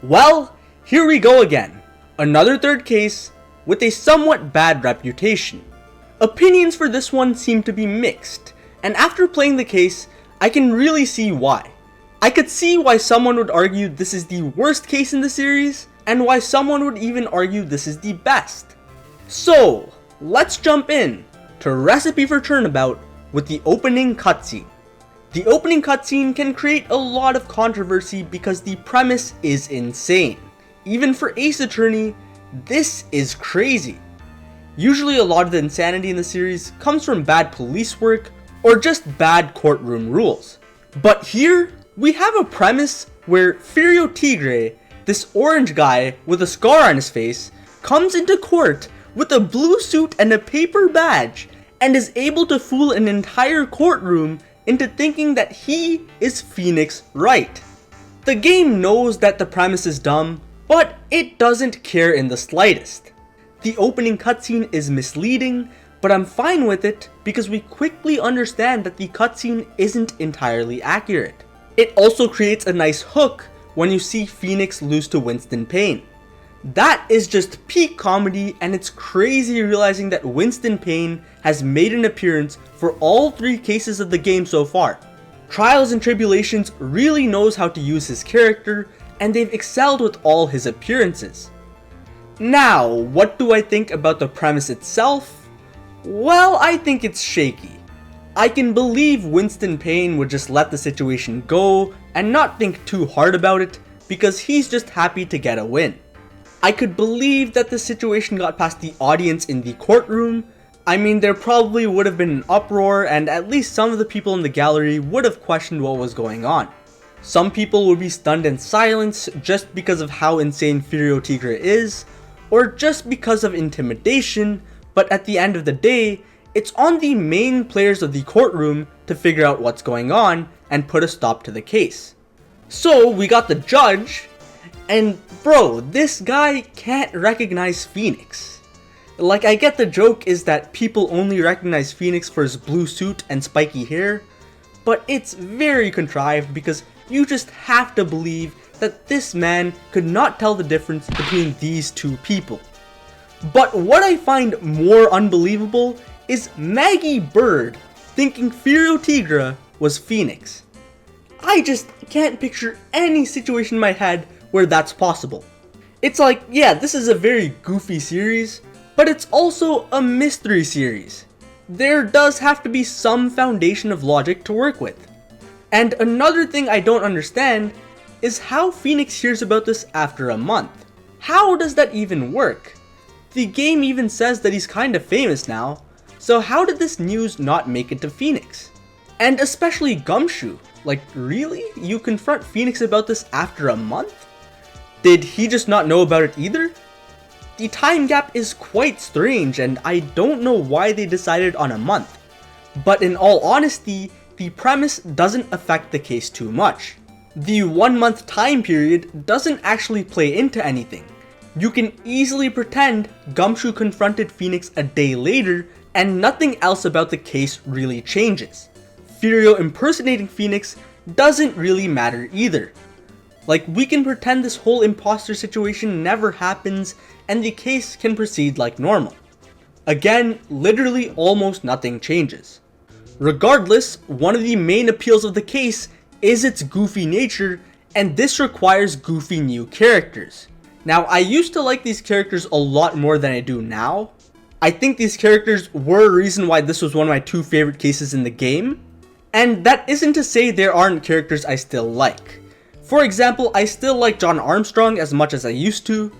Well, here we go again. Another third case with a somewhat bad reputation. Opinions for this one seem to be mixed, and after playing the case, I can really see why. I could see why someone would argue this is the worst case in the series, and why someone would even argue this is the best. So, let's jump in to Recipe for Turnabout with the opening cutscene. The opening cutscene can create a lot of controversy because the premise is insane. Even for Ace Attorney, this is crazy. Usually a lot of the insanity in the series comes from bad police work or just bad courtroom rules. But here, we have a premise where Furio Tigre, this orange guy with a scar on his face, comes into court with a blue suit and a paper badge and is able to fool an entire courtroom into thinking that he is Phoenix Wright. The game knows that the premise is dumb, but it doesn't care in the slightest. The opening cutscene is misleading, but I'm fine with it because we quickly understand that the cutscene isn't entirely accurate. It also creates a nice hook when you see Phoenix lose to Winston Payne. That is just peak comedy, and it's crazy realizing that Winston Payne has made an appearance for all 3 cases of the game so far. Trials and Tribulations really knows how to use his character, and they've excelled with all his appearances. Now, what do I think about the premise itself? Well, I think it's shaky. I can believe Winston Payne would just let the situation go and not think too hard about it because he's just happy to get a win. I could believe that the situation got past the audience in the courtroom. I mean, there probably would have been an uproar, and at least some of the people in the gallery would have questioned what was going on. Some people would be stunned in silence just because of how insane Furio Tigre is, or just because of intimidation, but at the end of the day, it's on the main players of the courtroom to figure out what's going on and put a stop to the case. So we got the judge, and bro, this guy can't recognize Phoenix. Like, I get the joke is that people only recognize Phoenix for his blue suit and spiky hair, but it's very contrived because you just have to believe that this man could not tell the difference between these 2 people. But what I find more unbelievable is Maggie Bird thinking Furio Tigre was Phoenix. I just can't picture any situation in my head where that's possible. It's like, yeah, this is a very goofy series, but it's also a mystery series. There does have to be some foundation of logic to work with. And another thing I don't understand is how Phoenix hears about this after a month. How does that even work? The game even says that he's kinda famous now, so how did this news not make it to Phoenix? And especially Gumshoe, like really? You confront Phoenix about this after a month? Did he just not know about it either? The time gap is quite strange, and I don't know why they decided on a month. But in all honesty, the premise doesn't affect the case too much. The 1 month time period doesn't actually play into anything. You can easily pretend Gumshoe confronted Phoenix a day later and nothing else about the case really changes. Furio impersonating Phoenix doesn't really matter either. Like, we can pretend this whole imposter situation never happens and the case can proceed like normal. Again, literally almost nothing changes. Regardless, one of the main appeals of the case is its goofy nature, and this requires goofy new characters. Now, I used to like these characters a lot more than I do now. I think these characters were a reason why this was one of my 2 favorite cases in the game, and that isn't to say there aren't characters I still like. For example, I still like John Armstrong as much as I used to.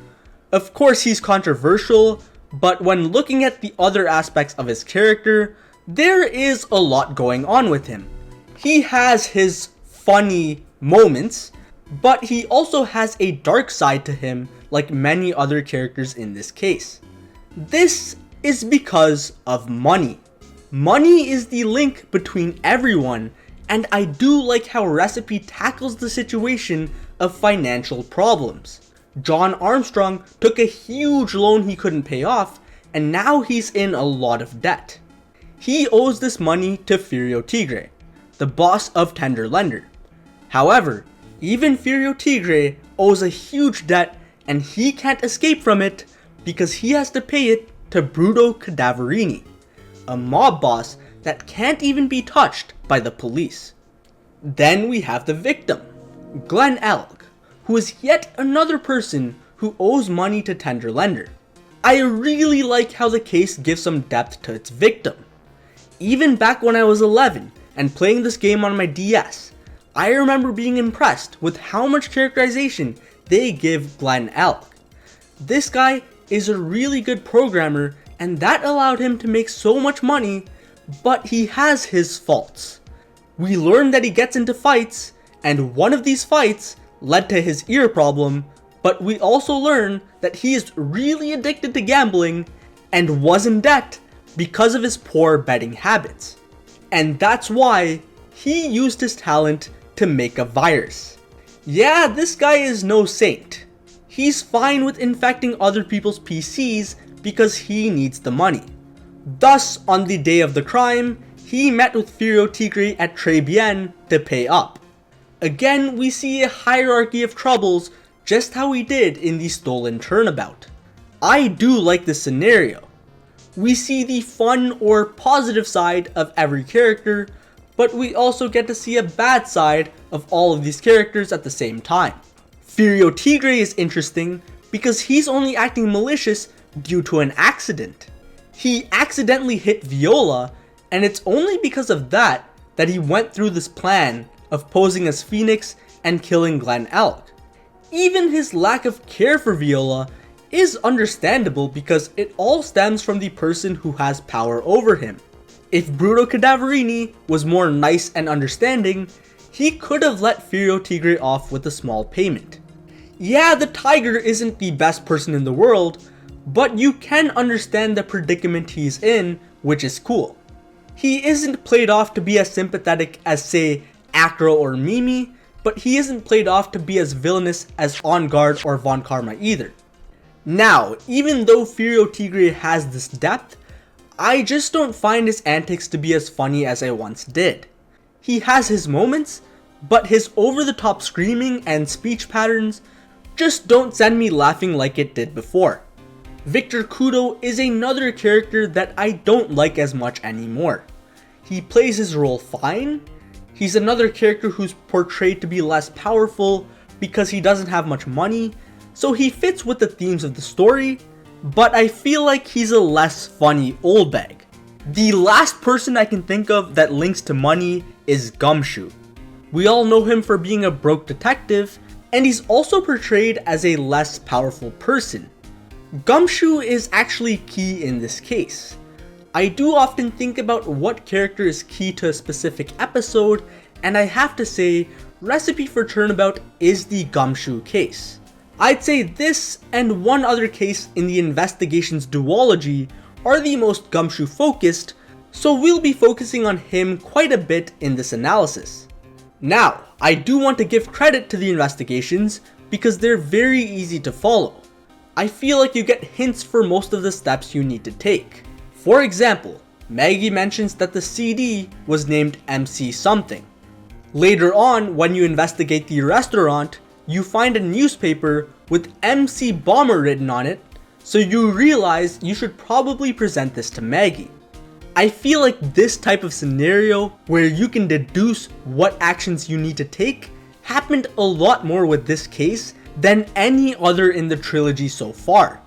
Of course, he's controversial, but when looking at the other aspects of his character, there is a lot going on with him. He has his funny moments, but he also has a dark side to him like many other characters in this case. This is because of money. Money is the link between everyone, and I do like how Recipe tackles the situation of financial problems. John Armstrong took a huge loan he couldn't pay off, and now he's in a lot of debt. He owes this money to Furio Tigre, the boss of Tender Lender. However, even Furio Tigre owes a huge debt and he can't escape from it because he has to pay it to Bruto Cadaverini, a mob boss that can't even be touched by the police. Then we have the victim, Glenn Elk, who is yet another person who owes money to Tender Lender. I really like how the case gives some depth to its victim. Even back when I was 11 and playing this game on my DS, I remember being impressed with how much characterization they give Glenn Elk. This guy is a really good programmer and that allowed him to make so much money, but he has his faults. We learn that he gets into fights, and one of these fights led to his ear problem, but we also learn that he is really addicted to gambling and was in debt because of his poor betting habits. And that's why he used his talent to make a virus. Yeah, this guy is no saint. He's fine with infecting other people's PCs because he needs the money. Thus, on the day of the crime, he met with Furio Tigre at Tribulations to pay up. Again, we see a hierarchy of troubles just how we did in the stolen Turnabout. I do like this scenario. We see the fun or positive side of every character, but we also get to see a bad side of all of these characters at the same time. Furio Tigre is interesting because he's only acting malicious due to an accident. He accidentally hit Viola, and it's only because of that that he went through this plan of posing as Phoenix and killing Glenn Elk. Even his lack of care for Viola is understandable because it all stems from the person who has power over him. If Bruto Cadaverini was more nice and understanding, he could have let Furio Tigre off with a small payment. Yeah, the tiger isn't the best person in the world, but you can understand the predicament he's in, which is cool. He isn't played off to be as sympathetic as, say, Acro or Mimi, but he isn't played off to be as villainous as On Guard or Von Karma either. Now, even though Furio Tigre has this depth, I just don't find his antics to be as funny as I once did. He has his moments, but his over-the-top screaming and speech patterns just don't send me laughing like it did before. Victor Kudo is another character that I don't like as much anymore. He plays his role fine. He's another character who's portrayed to be less powerful because he doesn't have much money, so he fits with the themes of the story, but I feel like he's a less funny old bag. The last person I can think of that links to money is Gumshoe. We all know him for being a broke detective, and he's also portrayed as a less powerful person. Gumshoe is actually key in this case. I do often think about what character is key to a specific episode, and I have to say, Recipe for Turnabout is the Gumshoe case. I'd say this and one other case in the Investigations duology are the most Gumshoe focused, so we'll be focusing on him quite a bit in this analysis. Now, I do want to give credit to the Investigations because they're very easy to follow. I feel like you get hints for most of the steps you need to take. For example, Maggie mentions that the CD was named MC something. Later on, when you investigate the restaurant, you find a newspaper with MC Bomber written on it, so you realize you should probably present this to Maggie. I feel like this type of scenario where you can deduce what actions you need to take happened a lot more with this case than any other in the trilogy so far.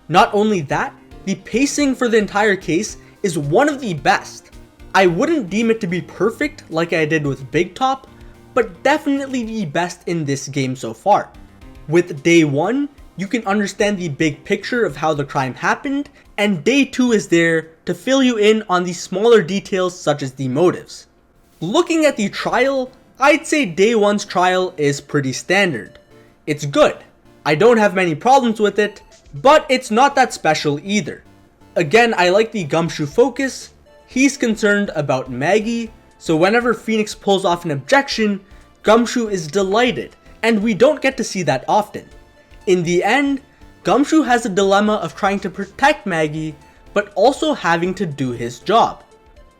Not only that, the pacing for the entire case is one of the best. I wouldn't deem it to be perfect like I did with Big Top, but definitely the best in this game so far. With Day 1, you can understand the big picture of how the crime happened, and Day 2 is there to fill you in on the smaller details such as the motives. Looking at the trial, I'd say Day 1's trial is pretty standard. It's good. I don't have many problems with it, but it's not that special either. Again, I like the Gumshoe focus. He's concerned about Maggie, so whenever Phoenix pulls off an objection, Gumshoe is delighted, and we don't get to see that often. In the end, Gumshoe has a dilemma of trying to protect Maggie, but also having to do his job.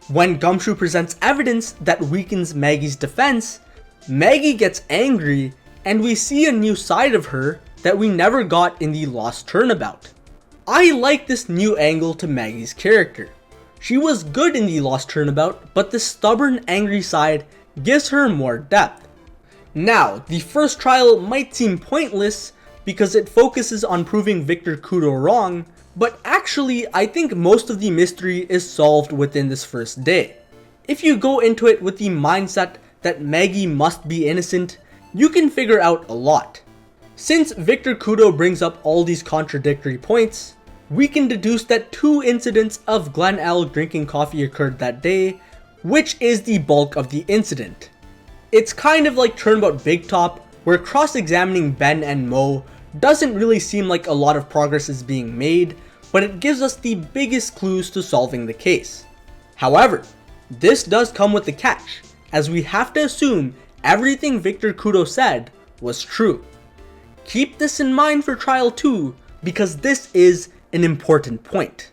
When Gumshoe presents evidence that weakens Maggie's defense, Maggie gets angry and we see a new side of her that we never got in the Lost Turnabout. I like this new angle to Maggie's character. She was good in the Lost Turnabout, but the stubborn, angry side gives her more depth. Now, the first trial might seem pointless because it focuses on proving Victor Kudo wrong, but actually I think most of the mystery is solved within this first day. If you go into it with the mindset that Maggie must be innocent, you can figure out a lot. Since Victor Kudo brings up all these contradictory points, we can deduce that 2 incidents of Glen L drinking coffee occurred that day, which is the bulk of the incident. It's kind of like Turnabout Big Top, where cross-examining Ben and Mo doesn't really seem like a lot of progress is being made, but it gives us the biggest clues to solving the case. However, this does come with a catch, as we have to assume everything Victor Kudo said was true. Keep this in mind for trial 2, because this is an important point.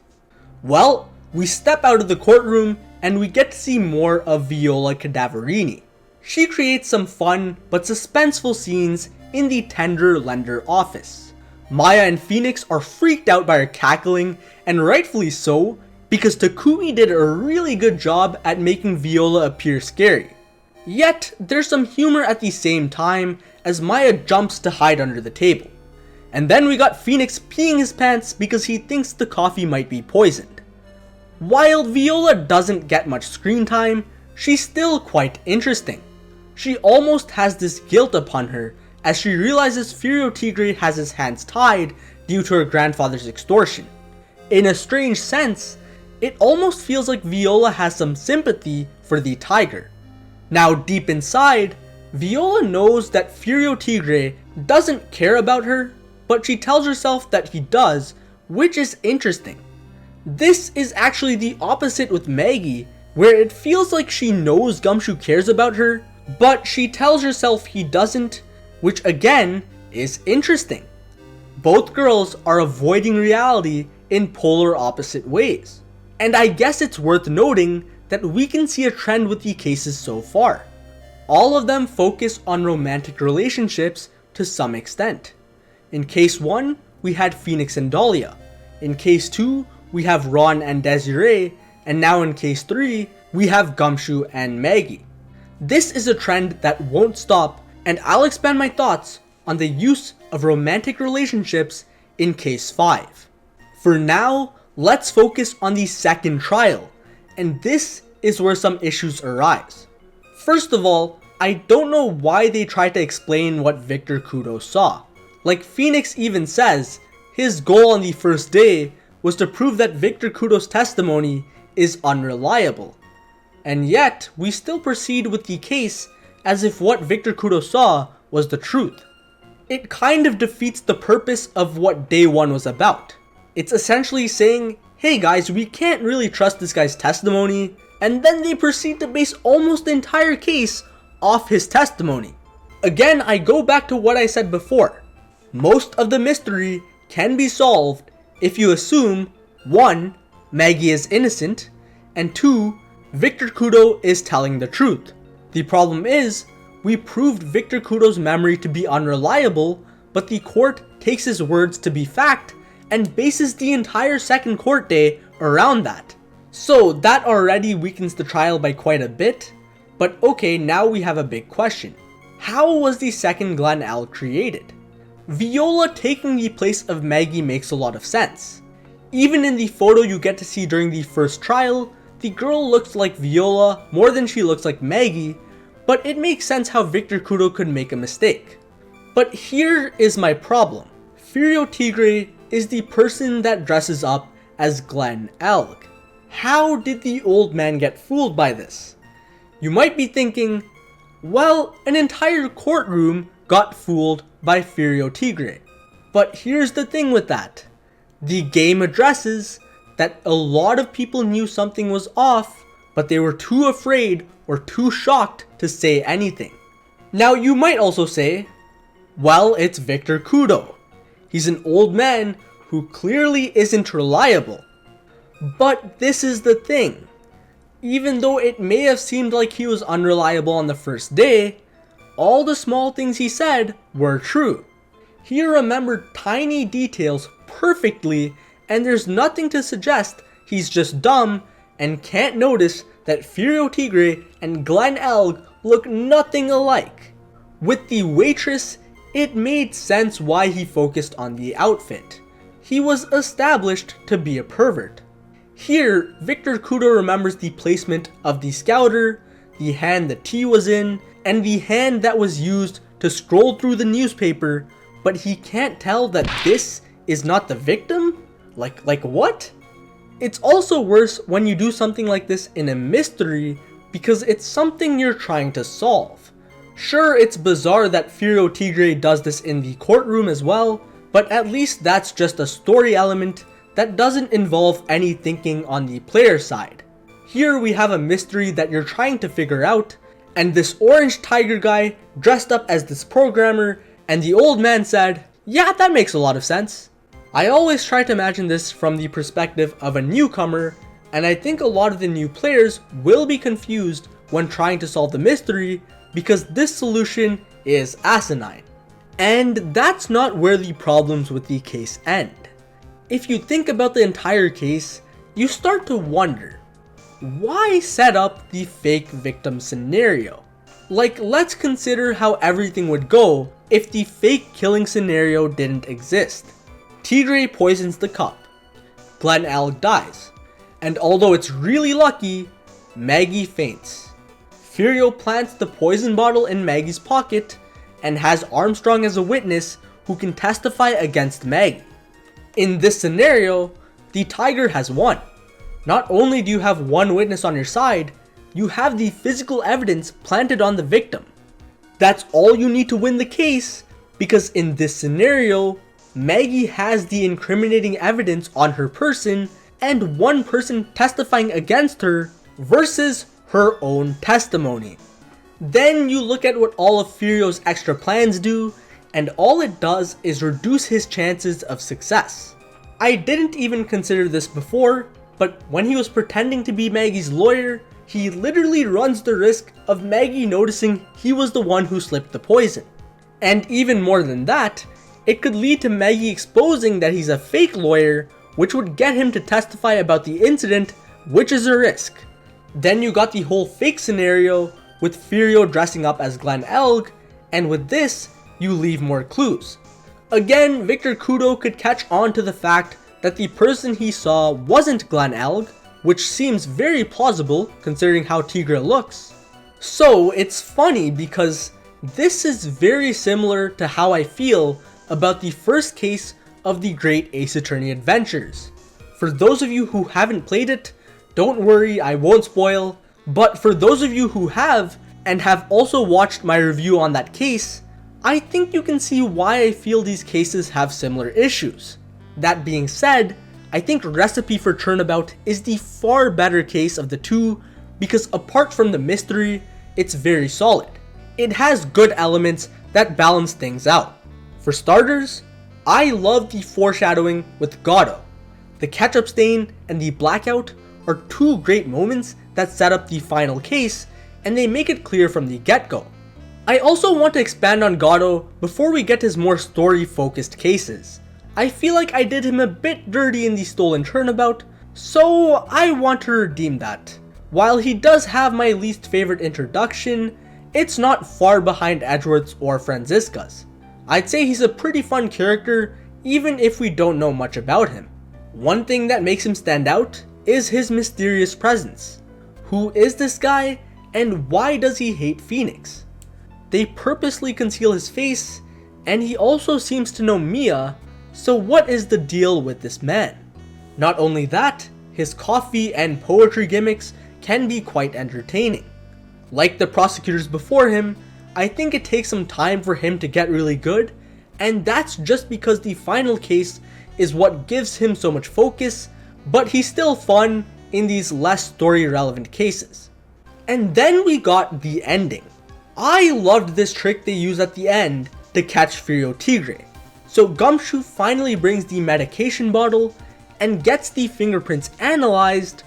Well, we step out of the courtroom and we get to see more of Viola Cadaverini. She creates some fun but suspenseful scenes in the tender lender office. Maya and Phoenix are freaked out by her cackling, and rightfully so, because Takumi did a really good job at making Viola appear scary. Yet, there's some humor at the same time as Maya jumps to hide under the table. And then we got Phoenix peeing his pants because he thinks the coffee might be poisoned. While Viola doesn't get much screen time, she's still quite interesting. She almost has this guilt upon her as she realizes Furio Tigre has his hands tied due to her grandfather's extortion. In a strange sense, it almost feels like Viola has some sympathy for the tiger. Now deep inside, Viola knows that Furio Tigre doesn't care about her, but she tells herself that he does, which is interesting. This is actually the opposite with Maggie, where it feels like she knows Gumshoe cares about her, but she tells herself he doesn't, which again is interesting. Both girls are avoiding reality in polar opposite ways. And I guess it's worth noting that we can see a trend with the cases so far. All of them focus on romantic relationships to some extent. In case 1, we had Phoenix and Dahlia. In case 2, we have Ron and Desiree, and now in case 3, we have Gumshoe and Maggie. This is a trend that won't stop, and I'll expand my thoughts on the use of romantic relationships in case 5. For now, let's focus on the second trial, and this is where some issues arise. First of all, I don't know why they tried to explain what Victor Kudo saw. Like Phoenix even says, his goal on the first day was to prove that Victor Kudo's testimony is unreliable. And yet, we still proceed with the case as if what Victor Kudo saw was the truth. It kind of defeats the purpose of what day 1 was about. It's essentially saying, hey guys, we can't really trust this guy's testimony, and then they proceed to base almost the entire case off his testimony. Again, I go back to what I said before. Most of the mystery can be solved if you assume 1. Maggie is innocent, and 2. Victor Kudo is telling the truth. The problem is, we proved Victor Kudo's memory to be unreliable, but the court takes his words to be fact and bases the entire second court day around that. So that already weakens the trial by quite a bit, but okay, now we have a big question. How was the second Glen L created? Viola taking the place of Maggie makes a lot of sense. Even in the photo you get to see during the first trial, the girl looks like Viola more than she looks like Maggie, but it makes sense how Victor Kudo could make a mistake. But here is my problem. Furio Tigre is the person that dresses up as Glen L. How did the old man get fooled by this? You might be thinking, well, an entire courtroom got fooled by Furio Tigre. But here's the thing with that. The game addresses that a lot of people knew something was off, but they were too afraid or too shocked to say anything. Now you might also say, well, it's Victor Kudo. He's an old man who clearly isn't reliable. But this is the thing. Even though it may have seemed like he was unreliable on the first day, all the small things he said were true. He remembered tiny details perfectly, and there's nothing to suggest he's just dumb and can't notice that Furio Tigre and Glen Elg look nothing alike. With the waitress, it made sense why he focused on the outfit. He was established to be a pervert. Here, Victor Kudo remembers the placement of the scouter, the hand the tea was in, and the hand that was used to scroll through the newspaper, but he can't tell that this is not the victim? Like what? It's also worse when you do something like this in a mystery because it's something you're trying to solve. Sure, it's bizarre that Furio Tigre does this in the courtroom as well, but at least that's just a story element that doesn't involve any thinking on the player side. Here we have a mystery that you're trying to figure out, and this orange tiger guy dressed up as this programmer, and the old man said, "Yeah, that makes a lot of sense." I always try to imagine this from the perspective of a newcomer, and I think a lot of the new players will be confused when trying to solve the mystery because this solution is asinine. And that's not where the problems with the case end. If you think about the entire case, you start to wonder, why set up the fake victim scenario? Like, let's consider how everything would go if the fake killing scenario didn't exist. Tigre poisons the cup, Glen Elg dies, and although it's really lucky, Maggie faints. Furio plants the poison bottle in Maggie's pocket and has Armstrong as a witness who can testify against Maggie. In this scenario, the tiger has won. Not only do you have one witness on your side, you have the physical evidence planted on the victim. That's all you need to win the case, because in this scenario, Maggie has the incriminating evidence on her person and one person testifying against her versus her own testimony. Then you look at what all of Furio's extra plans do, and all it does is reduce his chances of success. I didn't even consider this before, but when he was pretending to be Maggie's lawyer, he literally runs the risk of Maggie noticing he was the one who slipped the poison. And even more than that, it could lead to Maggie exposing that he's a fake lawyer, which would get him to testify about the incident, which is a risk. Then you got the whole fake scenario with Furio dressing up as Glen Elg, and with this, you leave more clues. Again, Victor Kudo could catch on to the fact that the person he saw wasn't Glen Elg, which seems very plausible considering how Tigre looks. So it's funny because this is very similar to how I feel about the first case of the Great Ace Attorney Adventures. For those of you who haven't played it, don't worry, I won't spoil, but for those of you who have and have also watched my review on that case, I think you can see why I feel these cases have similar issues. That being said, I think Recipe for Turnabout is the far better case of the two because apart from the mystery, it's very solid. It has good elements that balance things out. For starters, I love the foreshadowing with Gatto. The ketchup stain and the blackout are two great moments that set up the final case, and they make it clear from the get-go. I also want to expand on Gatto before we get his more story-focused cases. I feel like I did him a bit dirty in the Stolen Turnabout, so I want to redeem that. While he does have my least favorite introduction, it's not far behind Edgeworth's or Franziska's. I'd say he's a pretty fun character even if we don't know much about him. One thing that makes him stand out is his mysterious presence. Who is this guy and why does he hate Phoenix? They purposely conceal his face and he also seems to know Mia, so what is the deal with this man? Not only that, his coffee and poetry gimmicks can be quite entertaining. Like the prosecutors before him, I think it takes some time for him to get really good, and that's just because the final case is what gives him so much focus, but he's still fun in these less story relevant cases. And then we got the ending. I loved this trick they use at the end to catch Furio Tigre. So Gumshoe finally brings the medication bottle and gets the fingerprints analyzed,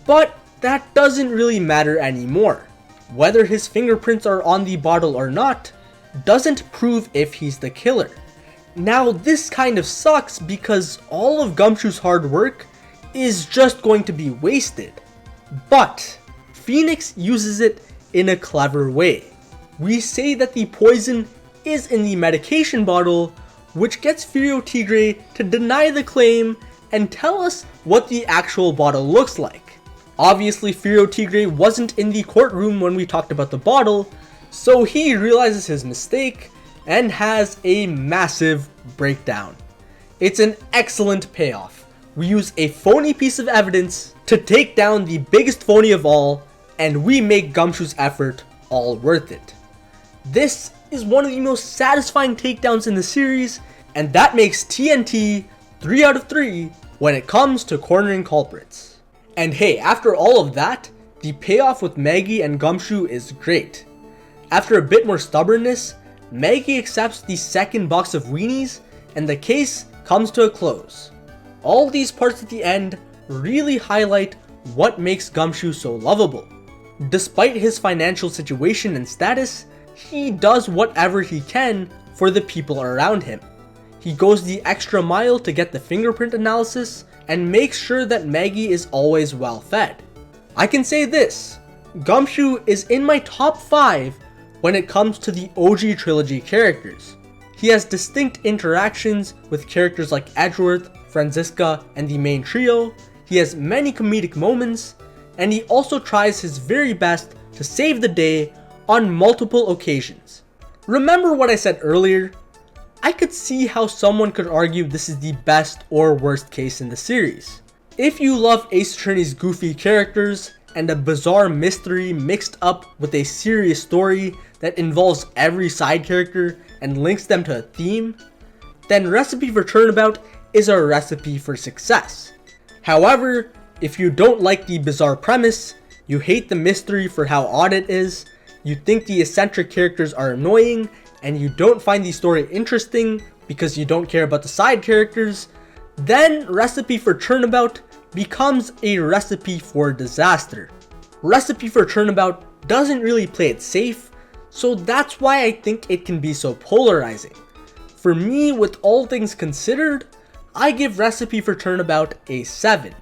but that doesn't really matter anymore. whether his fingerprints are on the bottle or not doesn't prove if he's the killer. Now this kind of sucks because all of Gumshoe's hard work is just going to be wasted. But Phoenix uses it in a clever way. We say that the poison is in the medication bottle, which gets Furio Tigre to deny the claim and tell us what the actual bottle looks like. Obviously, Furio Tigre wasn't in the courtroom when we talked about the bottle, so he realizes his mistake and has a massive breakdown. It's an excellent payoff. We use a phony piece of evidence to take down the biggest phony of all, and we make Gumshoe's effort all worth it. This is one of the most satisfying takedowns in the series, and that makes TNT 3 out of 3 when it comes to cornering culprits. And hey, after all of that, the payoff with Maggie and Gumshoe is great. After a bit more stubbornness, Maggie accepts the second box of weenies, and the case comes to a close. All these parts at the end really highlight what makes Gumshoe so lovable. Despite his financial situation and status, he does whatever he can for the people around him. He goes the extra mile to get the fingerprint analysis and makes sure that Maggie is always well fed. I can say this, Gumshoe is in my top 5 when it comes to the OG trilogy characters. He has distinct interactions with characters like Edgeworth, Franziska, and the main trio, he has many comedic moments, and he also tries his very best to save the day on multiple occasions. Remember what I said earlier? I could see how someone could argue this is the best or worst case in the series. If you love Ace Attorney's goofy characters and a bizarre mystery mixed up with a serious story that involves every side character and links them to a theme, then Recipe for Turnabout is a recipe for success. However, if you don't like the bizarre premise, you hate the mystery for how odd it is, you think the eccentric characters are annoying, and you don't find the story interesting because you don't care about the side characters, then Recipe for Turnabout becomes a recipe for disaster. Recipe for Turnabout doesn't really play it safe, so that's why I think it can be so polarizing. For me, with all things considered, I give Recipe for Turnabout a 7.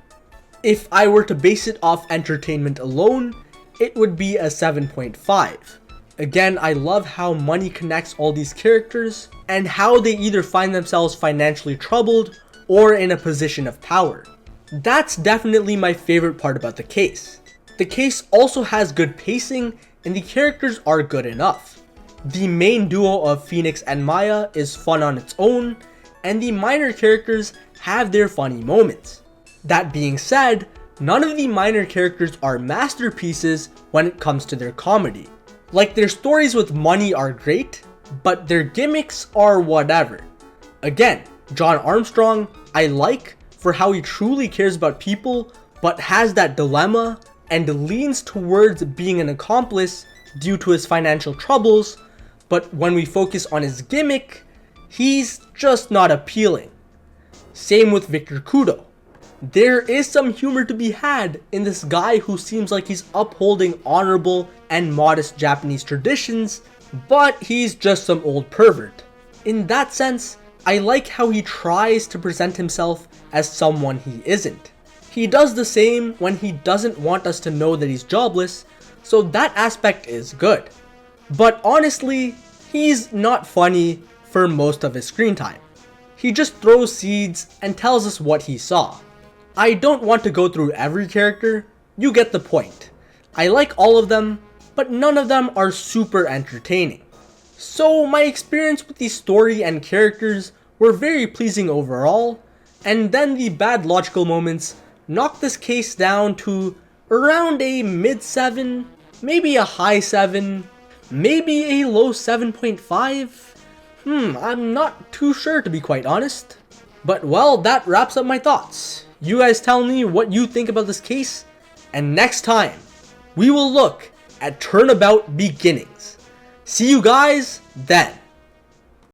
If I were to base it off entertainment alone, it would be a 7.5. Again, I love how money connects all these characters and how they either find themselves financially troubled or in a position of power. That's definitely my favorite part about the case. The case also has good pacing and the characters are good enough. The main duo of Phoenix and Maya is fun on its own, and the minor characters have their funny moments. That being said, none of the minor characters are masterpieces when it comes to their comedy. Like, their stories with money are great, but their gimmicks are whatever. Again, John Armstrong I like for how he truly cares about people, but has that dilemma and leans towards being an accomplice due to his financial troubles, but when we focus on his gimmick, he's just not appealing. Same with Victor Kudo. There is some humor to be had in this guy who seems like he's upholding honorable and modest Japanese traditions, but he's just some old pervert. In that sense, I like how he tries to present himself as someone he isn't. He does the same when he doesn't want us to know that he's jobless, so that aspect is good. But honestly, he's not funny for most of his screen time. He just throws seeds and tells us what he saw. I don't want to go through every character, you get the point. I like all of them, but none of them are super entertaining. So my experience with the story and characters were very pleasing overall, and then the bad logical moments knocked this case down to around a mid 7, maybe a high 7, maybe a low 7.5. I'm not too sure to be quite honest. But well, that wraps up my thoughts. You guys tell me what you think about this case, and next time, we will look at Turnabout Beginnings. See you guys then.